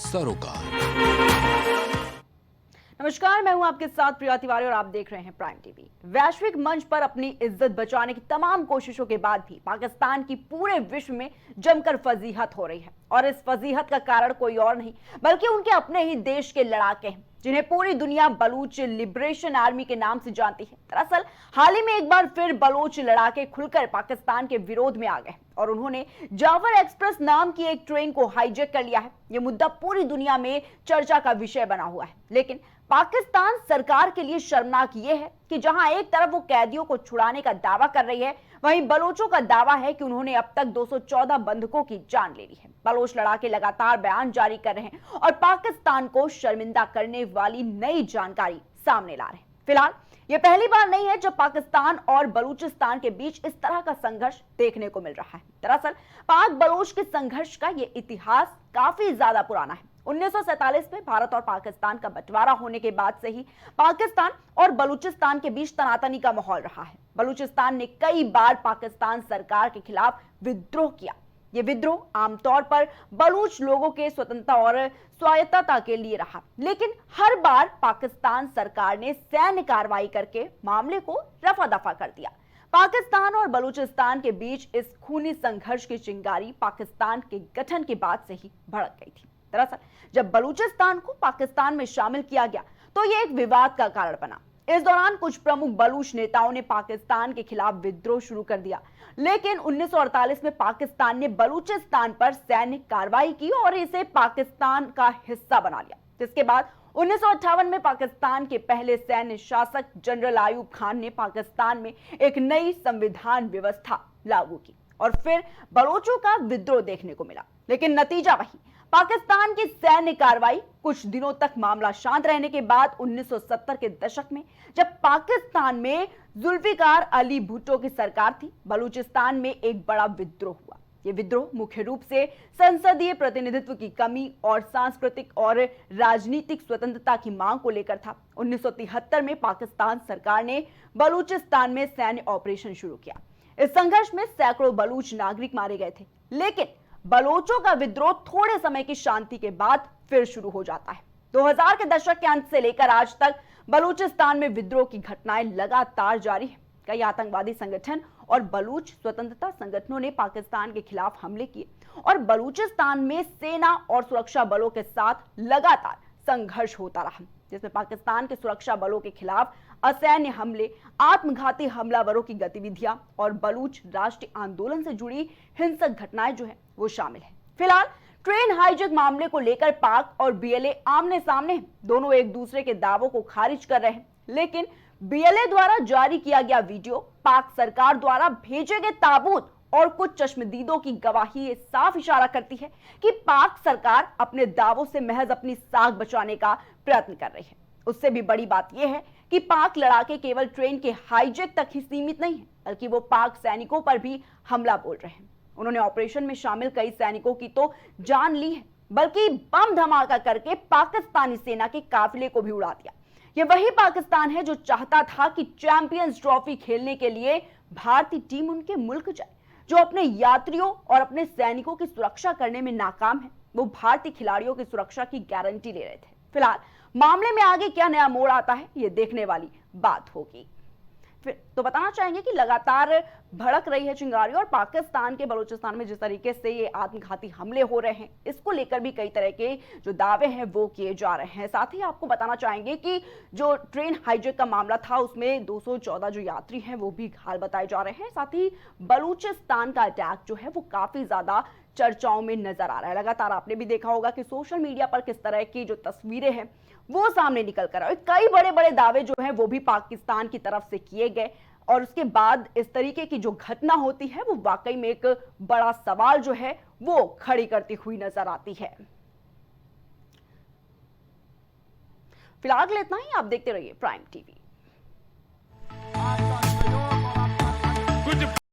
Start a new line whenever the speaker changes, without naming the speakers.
सरोकार।
नमस्कार, मैं हूं आपके साथ प्रिया तिवारी और आप देख रहे हैं प्राइम टीवी। वैश्विक मंच पर अपनी इज्जत बचाने की तमाम कोशिशों के बाद भी पाकिस्तान की पूरे विश्व में जमकर फजीहत हो रही है और इस फजीहत का कारण कोई और नहीं बल्कि उनके अपने ही देश के लड़ाके हैं जिन्हें पूरी दुनिया बलूच लिबरेशन आर्मी के नाम से जानती है। दरअसल हाल ही में एक बार फिर बलोच लड़ाके खुलकर पाकिस्तान के विरोध में आ गए और उन्होंने जावर एक्सप्रेस नाम की एक ट्रेन को हाईजैक कर लिया है। यह मुद्दा पूरी दुनिया में चर्चा का विषय बना हुआ है, लेकिन पाकिस्तान सरकार के लिए शर्मनाक यह है कि जहां एक तरफ वो कैदियों को छुड़ाने का दावा कर रही है, वहीं बलोचों का दावा है कि उन्होंने अब तक 214 बंधकों की जान ले ली है। बलोच लड़ाके लगातार बयान जारी कर रहे हैं और पाकिस्तान को शर्मिंदा करने वाली नई जानकारी सामने ला रहे हैं। फिलहाल यह पहली बार नहीं है जब पाकिस्तान और बलूचिस्तान के बीच इस तरह का संघर्ष देखने को मिल रहा है। दरअसल पाक बलोच के संघर्ष का यह इतिहास काफी ज्यादा पुराना है। 1947 में भारत और पाकिस्तान का बंटवारा होने के बाद से ही पाकिस्तान और बलूचिस्तान के बीच तनातनी का माहौल रहा है। बलूचिस्तान ने कई बार पाकिस्तान सरकार के खिलाफ विद्रोह किया। यह विद्रोह आमतौर पर बलूच लोगों के स्वतंत्रता और स्वायत्तता के लिए रहा, लेकिन हर बार पाकिस्तान सरकार ने सैन्य कार्रवाई करके मामले को रफा दफा कर दिया। पाकिस्तान और बलूचिस्तान के बीच इस खूनी संघर्ष की चिंगारी पाकिस्तान के गठन के बाद से ही भड़क गई थी। दरअसल जब बलूचिस्तान को पाकिस्तान में शामिल किया गया तो यह एक विवाद का कारण बना। इस दौरान कुछ प्रमुख बलूच नेताओं ने पाकिस्तान के खिलाफ विद्रोह शुरू कर दिया, लेकिन 1948 में पाकिस्तान ने बलूचिस्तान पर सैन्य कार्रवाई की और इसे पाकिस्तान का हिस्सा बना लिया। जिसके बाद 1958 में पाकिस्तान के पहले सैन्य शासक जनरल आयूब खान ने पाकिस्तान में एक नई संविधान व्यवस्था लागू की और फिर बलोचों का विद्रोह देखने को मिला, लेकिन नतीजा वही, पाकिस्तान की सैन्य कार्रवाई। कुछ दिनों तक मामला शांत रहने के बाद 1970 के दशक में जब पाकिस्तान में जुल्फिकार अली भुट्टो की सरकार थी, बलूचिस्तान में एक बड़ा विद्रोह हुआ। यह विद्रोह मुख्य रूप से संसदीय प्रतिनिधित्व की कमी और सांस्कृतिक और राजनीतिक स्वतंत्रता की मांग को लेकर था। 1973 में पाकिस्तान सरकार ने बलूचिस्तान में सैन्य ऑपरेशन शुरू किया। इस संघर्ष में सैकड़ों बलूच नागरिक मारे गए थे, लेकिन बलोचों का विद्रोह थोड़े समय की शांति के बाद फिर शुरू हो जाता है। 2000 के दशक के अंत से लेकर आज तक बलूचिस्तान में विद्रोह की घटनाएं लगातार जारी हैं। कई आतंकवादी संगठन और बलूच स्वतंत्रता संगठनों ने पाकिस्तान के खिलाफ हमले किए और बलूचिस्तान में सेना और सुरक्षा बलों के साथ लगातार संघर्ष होता रहा, जिसमें पाकिस्तान के सुरक्षा बलों के खिलाफ असैन्य हमले, आत्मघाती हमलावरों की गतिविधियां और बलूच राष्ट्रीय आंदोलन से जुड़ी हिंसक घटनाएं जो है वो शामिल है। फिलहाल ट्रेन हाईजैक मामले को लेकर पाक और बीएलए आमने सामने हैं। दोनों एक दूसरे के दावों को खारिज कर रहे हैं, लेकिन बीएलए द्वारा जारी किया गया वीडियो, पाक सरकार द्वारा भेजे गए ताबूत और कुछ चश्मदीदों की गवाही ये साफ इशारा करती है कि पाक सरकार अपने दावों से महज अपनी साख बचाने का प्रयत्न कर रही है। उससे भी बड़ी बात यह है कि पाक लड़ाके केवल ट्रेन के हाईजैक तक ही सीमित नहीं है, बल्कि वो पाक सैनिकों पर भी हमला बोल रहे हैं। उन्होंने ऑपरेशन में शामिल कई सैनिकों की तो जान ली है, बल्कि बम धमाका करके पाकिस्तानी सेना के काफिले को भी उड़ा दिया। यह वही पाकिस्तान है जो चाहता था कि चैंपियंस ट्रॉफी खेलने के लिए भारतीय टीम उनके मुल्क जाए, जो अपने यात्रियों और अपने सैनिकों की सुरक्षा करने में नाकाम है। वो भारतीय खिलाड़ियों की सुरक्षा की गारंटी ले रहे थे। फिलहाल मामले में आगे क्या नया मोड़ आता है, ये देखने वाली बात होगी। फिर तो बताना चाहेंगे कि लगातार भड़क रही है चिंगारी और पाकिस्तान के बलूचिस्तान में जिस तरीके से ये आत्मघाती हमले हो रहे हैं, इसको लेकर भी कई तरह के जो दावे हैं वो किए जा रहे हैं। साथ ही आपको बताना चाहेंगे कि जो ट्रेन हाईजैक का मामला था उसमें 214 जो यात्री हैं वो भी घायल बताए जा रहे हैं। साथ ही बलूचिस्तान का अटैक जो है वो काफी ज्यादा चर्चाओं में नजर आ रहा है। लगातार आपने भी देखा होगा कि सोशल मीडिया पर किस तरह की जो तस्वीरें हैं वो सामने निकल कर आए। कई बड़े बड़े दावे जो हैं वो भी पाकिस्तान की तरफ से किए गए और उसके बाद इस तरीके की जो घटना होती है वो वाकई में एक बड़ा सवाल जो है वो खड़ी करती हुई नजर आती है। फिलहाल इतना ही, आप देखते रहिए प्राइम टीवी।